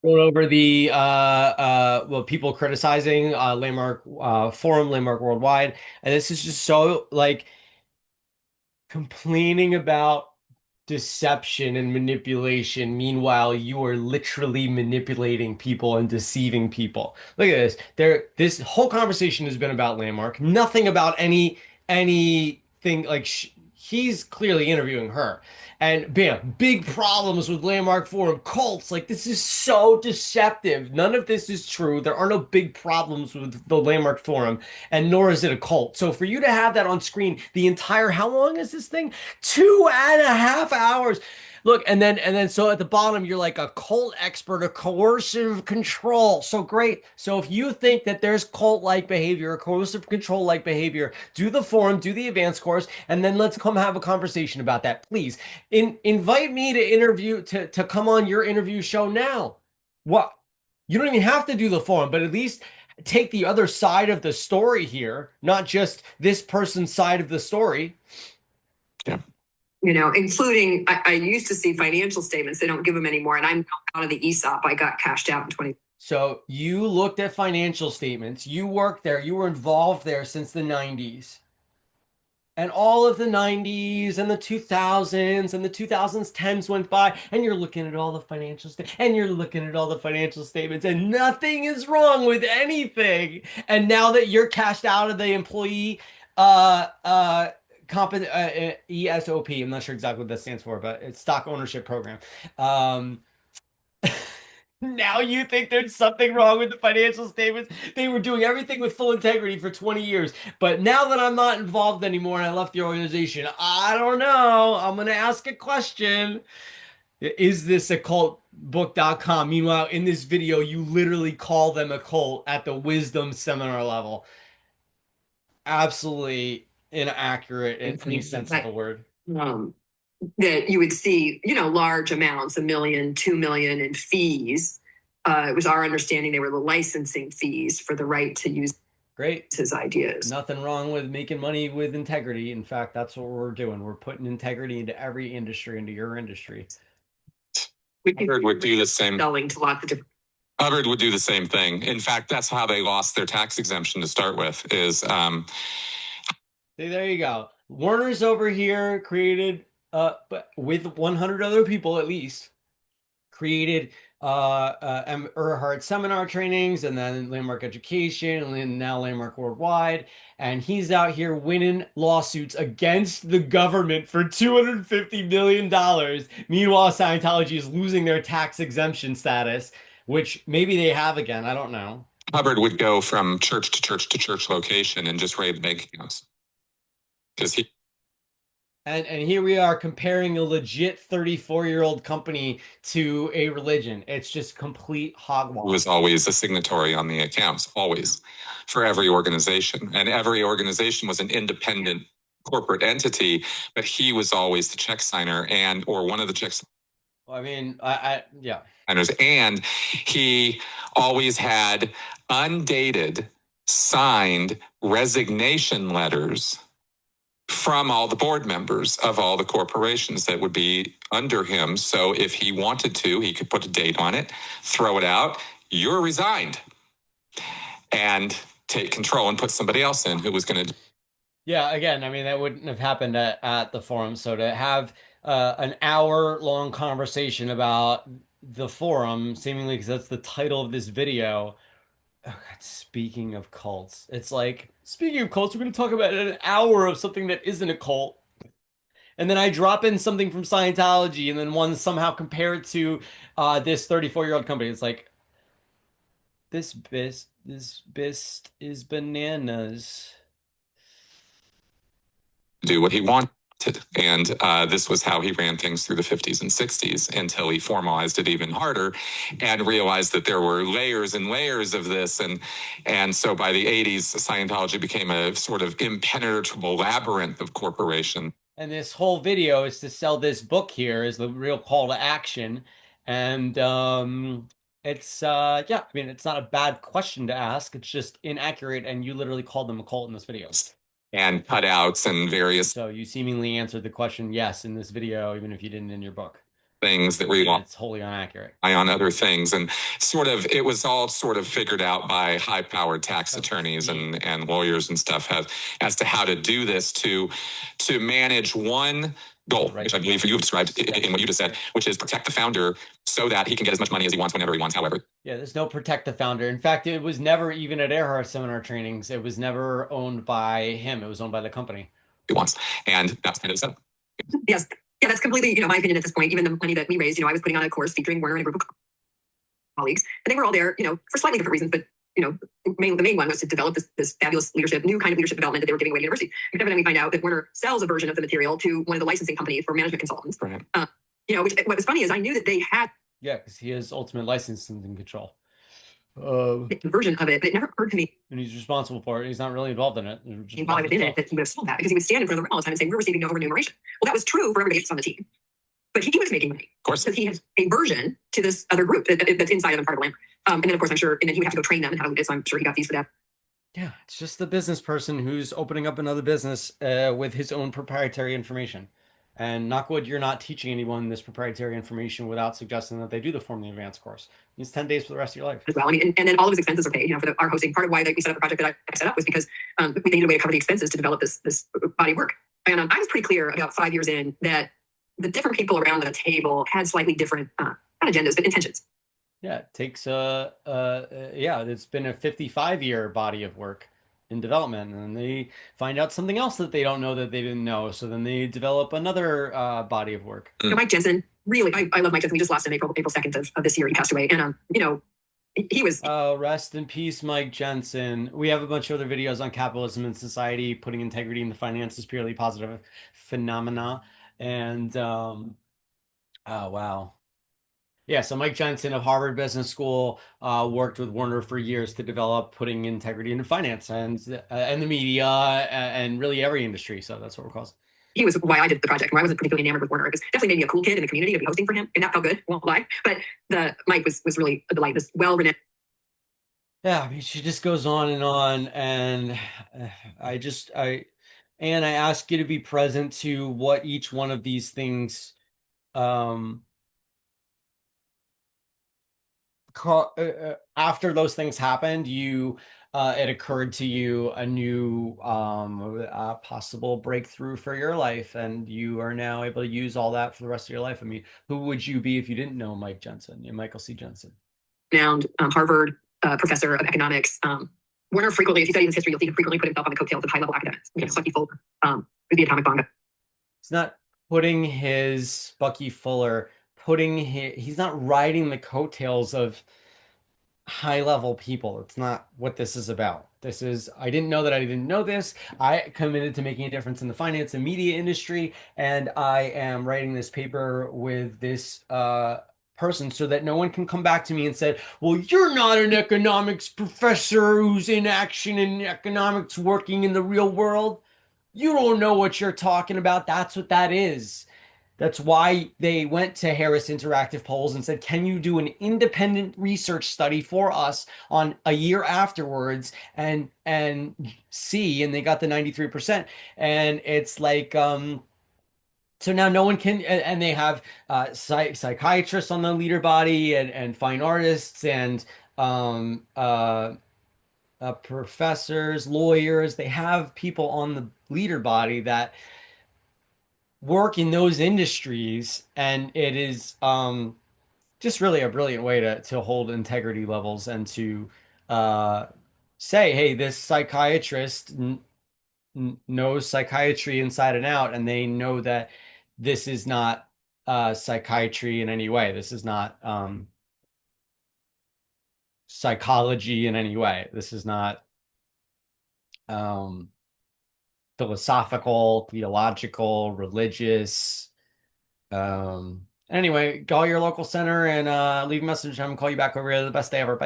Going over the well, people criticizing landmark forum, landmark worldwide, and this is just so like complaining about deception and manipulation. Meanwhile, you are literally manipulating people and deceiving people. Look at this. This whole conversation has been about Landmark, nothing about anything like he's clearly interviewing her. And bam, big problems with Landmark Forum cults. Like, this is so deceptive. None of this is true. There are no big problems with the Landmark Forum, and nor is it a cult. So for you to have that on screen the entire, how long is this thing? 2.5 hours. Look, and then so at the bottom you're like a cult expert, a coercive control. So great. So if you think that there's cult-like behavior, coercive control-like behavior, do the forum, do the advanced course, and then let's come have a conversation about that. Please invite me to interview to come on your interview show now. What? You don't even have to do the forum, but at least take the other side of the story here, not just this person's side of the story. Yeah. Including, I used to see financial statements. They don't give them anymore. And I'm out of the ESOP. I got cashed out in 20. So you looked at financial statements. You worked there. You were involved there since the 90s. And all of the 90s and the 2000s and the 2010s went by, and you're looking at all the financial statements, and you're looking at all the financial statements, and nothing is wrong with anything. And now that you're cashed out of the employee uh uh ESOP, I'm not sure exactly what that stands for, but it's stock ownership program. Um, Now you think there's something wrong with the financial statements? They were doing everything with full integrity for 20 years. But now that I'm not involved anymore and I left the organization, I don't know. I'm going to ask a question. Is this a cultbook.com? Meanwhile, in this video, you literally call them a cult at the wisdom seminar level. Absolutely inaccurate in any sense of the word. Um, that you would see, large amounts, 1 million, 2 million in fees. It was our understanding they were the licensing fees for the right to use Great. his ideas. Nothing wrong with making money with integrity. In fact, that's what we're doing. We're putting integrity into every industry, into your industry. Hubbard would do the same. Selling to lots of different. Hubbard would do the same thing. In fact, that's how they lost their tax exemption to start with. See, there you go. Warner's over here created, but with 100 other people at least, created Erhard seminar trainings, and then Landmark Education, and then now Landmark Worldwide. And he's out here winning lawsuits against the government for $250 million. Meanwhile, Scientology is losing their tax exemption status, which maybe they have again. I don't know. Hubbard would go from church to church to church location and just raid bank accounts. Because he. And here we are comparing a legit 34-year-old company to a religion. It's just complete hogwash. He was always a signatory on the accounts, always, for every organization. And every organization was an independent corporate entity, but he was always the check signer or one of the checks. I mean, yeah. And he always had undated, signed resignation letters from all the board members of all the corporations that would be under him. So if he wanted to, he could put a date on it, throw it out, you're resigned, and take control and put somebody else in who was going to. Yeah, again, I mean, that wouldn't have happened at the forum. So to have an hour-long conversation about the forum, seemingly because that's the title of this video. Oh God, speaking of cults, it's like, speaking of cults, we're going to talk about an hour of something that isn't a cult. And then I drop in something from Scientology and then one somehow compare it to this 34-year-old company. It's like, this bist is bananas. Do what he wanted. And this was how he ran things through the 50s and 60s until he formalized it even harder and realized that there were layers and layers of this. And so by the 80s, Scientology became a sort of impenetrable labyrinth of corporation. And this whole video is to sell this book here is the real call to action. And it's yeah, I mean, it's not a bad question to ask. It's just inaccurate, and you literally called them a cult in this video. And cutouts and various. So you seemingly answered the question yes in this video, even if you didn't in your book. things that rely It's wholly inaccurate. on other things. And it was all sort of figured out by high powered tax attorneys and lawyers and stuff as to how to do this to manage one goal, which I believe you have described in what you just said, which is protect the founder so that he can get as much money as he wants whenever he wants, however. Yeah, there's no protect the founder. In fact, it was never even at Earhart seminar trainings. It was never owned by him. It was owned by the company. He wants. And that's kind of the setup. Yes. Yeah, that's completely, my opinion at this point. Even the money that we raised, I was putting on a course featuring Werner and a group of colleagues. And they were all there, for slightly different reasons, but the main one was to develop this fabulous leadership, new kind of leadership development that they were giving away at university. Because then we find out that Werner sells a version of the material to one of the licensing companies for management consultants. Right. What was funny is I knew that they had because he has ultimate licensing control. Version of it, but it never occurred to me. And he's responsible for it. He's not really involved in it. While I was in it, that he would have sold that because he would stand in front of the room all the time and say, "We're receiving no remuneration." Well, that was true for everybody else on the team, but he was making money, of course, because he has a version to this other group that's inside of him, part of Lamb. And then, of course, I'm sure, and then he would have to go train them and how to do it. So I'm sure he got fees for that. Yeah, it's just the business person who's opening up another business with his own proprietary information. And knock wood, you're not teaching anyone this proprietary information without suggesting that they do the Formally Advanced course. It's 10 days for the rest of your life. As well. And then all of his expenses are paid, for our hosting. Part of why we set up the project that I set up was because we needed a way to cover the expenses to develop this body of work. And I was pretty clear about 5 years in that the different people around the table had slightly different, not agendas, but intentions. Yeah, it takes it's been a 55-year body of work in development, and they find out something else that they don't know that they didn't know. So then they develop another body of work. Mike Jensen, really, I love Mike Jensen. We just lost him April 2nd of this year. He passed away. And, he was... rest in peace, Mike Jensen. We have a bunch of other videos on capitalism and society, putting integrity in the finances, purely positive phenomena. And, wow. Yeah, so Mike Jensen of Harvard Business School worked with Werner for years to develop putting integrity into finance and the media and really every industry. So that's what we're called. He was why I did the project. Why I wasn't particularly enamored with Werner. It was definitely made me a cool kid in the community to be hosting for him, and that felt good. Won't lie. But Mike was really a delight. This well-renowned. Yeah, I mean, she just goes on, and I ask you to be present to what each one of these things after those things happened, it occurred to you a new possible breakthrough for your life, and you are now able to use all that for the rest of your life. I mean, who would you be if you didn't know Mike Jensen, Michael C. Jensen? Renowned Harvard professor of economics. Werner frequently, if you study his history, you'll see him frequently put himself on the coattails of high-level academics. Bucky Fuller, with the atomic bomb. It's not putting his Bucky Fuller. He's not riding the coattails of high-level people. It's not what this is about. This is, I didn't know that I didn't know this. I committed to making a difference in the finance and media industry, and I am writing this paper with this person so that no one can come back to me and say, well, you're not an economics professor who's in action in economics working in the real world. You don't know what you're talking about. That's what that is. That's why they went to Harris Interactive Polls and said, can you do an independent research study for us on a year afterwards and see? And they got the 93%. And it's like, so now no one can, and they have psychiatrists on the leader body and fine artists and professors, lawyers. They have people on the leader body that work in those industries, and it is just really a brilliant way to hold integrity levels and to say, hey, this psychiatrist knows psychiatry inside and out, and they know that this is not psychiatry in any way. This is not psychology in any way. This is not philosophical, theological, religious. Anyway, call your local center and leave a message. I'm gonna call you back over here. The best day ever. Bye.